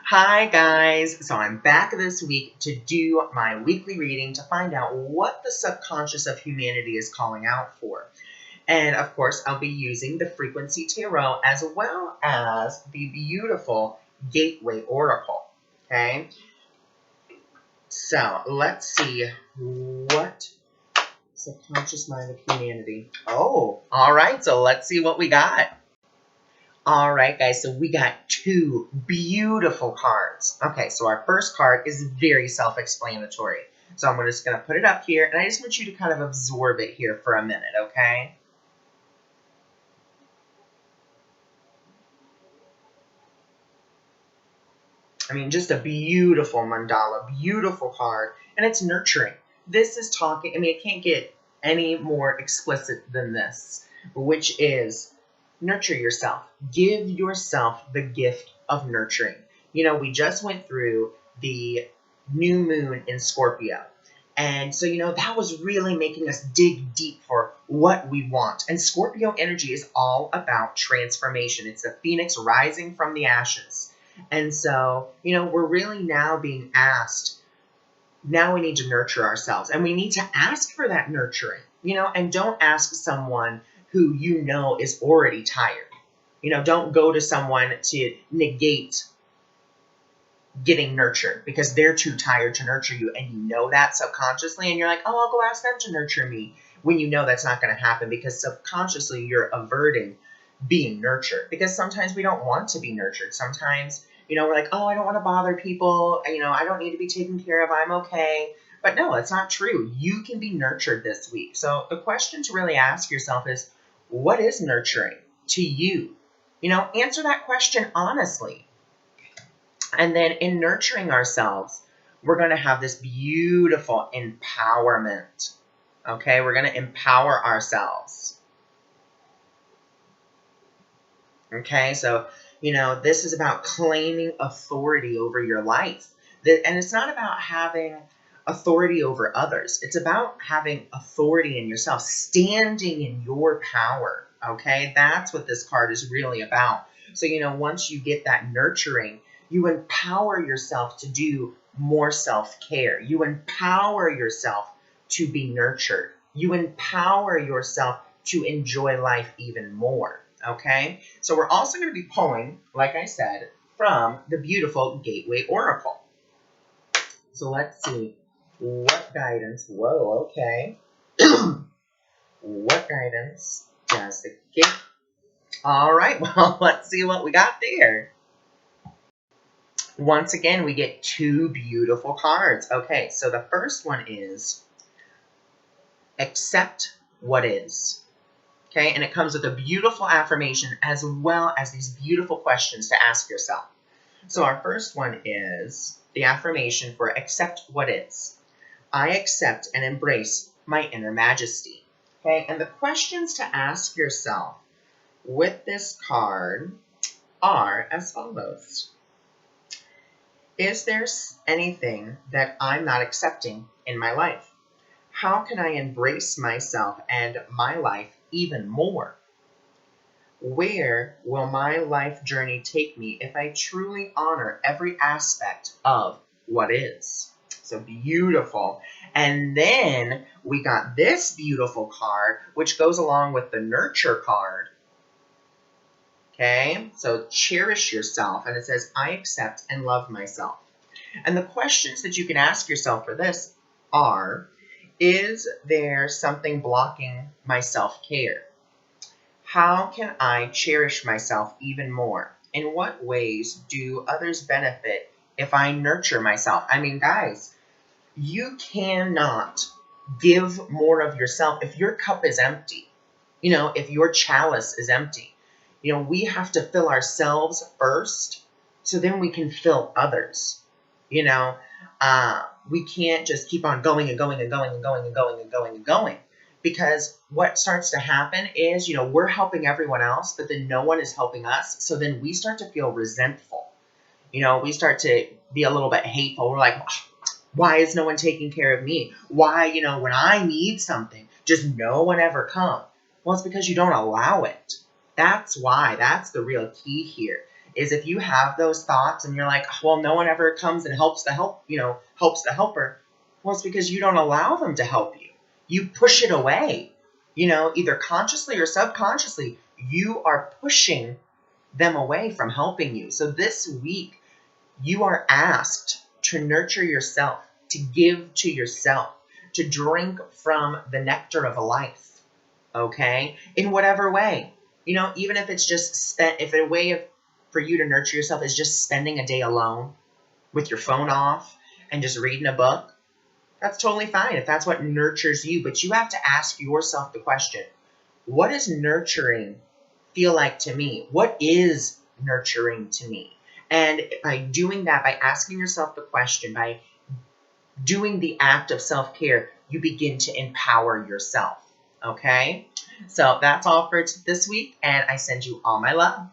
Hi guys! So I'm back this week to do my weekly reading to find out what the subconscious of humanity is calling out for. And of course, I'll be using the Frequency Tarot as well as the beautiful Gateway Oracle. Okay? So let's see what subconscious mind of humanity. Oh, alright, so let's see what we got. All right, guys, so we got two beautiful cards. Okay, so our first card is very self-explanatory. So I'm just going to put it up here, and I just want you to kind of absorb it here for a minute, okay? I mean, just a beautiful mandala, beautiful card, and it's nurturing. This is talking, I mean, it can't get any more explicit than this, which is nurture yourself. Give yourself the gift of nurturing. You know, we just went through the new moon in Scorpio. And so, that was really making us dig deep for what we want. And Scorpio energy is all about transformation. It's the phoenix rising from the ashes. And so, we're really now being asked, now we need to nurture ourselves. And we need to ask for that nurturing, and don't ask someone who is already tired. Don't go to someone to negate getting nurtured because they're too tired to nurture you, and you know that subconsciously, and you're like, oh, I'll go ask them to nurture me, when you know that's not going to happen because subconsciously you're averting being nurtured, because sometimes we don't want to be nurtured. Sometimes, we're like, oh, I don't want to bother people, I don't need to be taken care of, I'm okay. But no, it's not true. You can be nurtured this week. So the question to really ask yourself is, what is nurturing to you? Answer that question honestly. And then in nurturing ourselves, we're going to have this beautiful empowerment. Okay, we're going to empower ourselves. Okay, so, this is about claiming authority over your life. And it's not about having authority over others. It's about having authority in yourself, standing in your power. Okay, that's what this card is really about. So, once you get that nurturing, you empower yourself to do more self-care. You empower yourself to be nurtured. You empower yourself to enjoy life even more. Okay, so we're also going to be pulling, like I said, from the beautiful Gateway Oracle. So let's see what guidance. Whoa, okay. What guidance does the Gateway? All right, well, let's see what we got there. Once again, we get two beautiful cards. Okay, so the first one is accept what is. Okay, and it comes with a beautiful affirmation as well as these beautiful questions to ask yourself. So our first one is the affirmation for accept what is. I accept and embrace my inner majesty. Okay, and the questions to ask yourself with this card are as follows. Is there anything that I'm not accepting in my life? How can I embrace myself and my life even more? Where will my life journey take me if I truly honor every aspect of what is? So beautiful. And then we got this beautiful card, which goes along with the nurture card. Okay, so cherish yourself. And it says, I accept and love myself. And the questions that you can ask yourself for this are, is there something blocking my self-care? How can I cherish myself even more? In what ways do others benefit if I nurture myself? I mean, guys, you cannot give more of yourself if your cup is empty. If your chalice is empty. We have to fill ourselves first so then we can fill others. We can't just keep on going and going and going and going and going and going and going. Because what starts to happen is, we're helping everyone else, but then no one is helping us. So then we start to feel resentful. We start to be a little bit hateful. We're like, why is no one taking care of me? Why, when I need something, just no one ever come? Well, it's because you don't allow it. That's why. That's the real key here. is if you have those thoughts and you're like, well, no one ever comes and helps the helper. Well, it's because you don't allow them to help you. You push it away, either consciously or subconsciously. You are pushing them away from helping you. So this week, you are asked to nurture yourself, to give to yourself, to drink from the nectar of life, okay? In whatever way. Even if it's just if a way for you to nurture yourself is just spending a day alone with your phone off and just reading a book, that's totally fine if that's what nurtures you. But you have to ask yourself the question, what does nurturing feel like to me? What is nurturing to me? And by doing that, by asking yourself the question, by doing the act of self-care, you begin to empower yourself. Okay? So that's all for this week, and I send you all my love.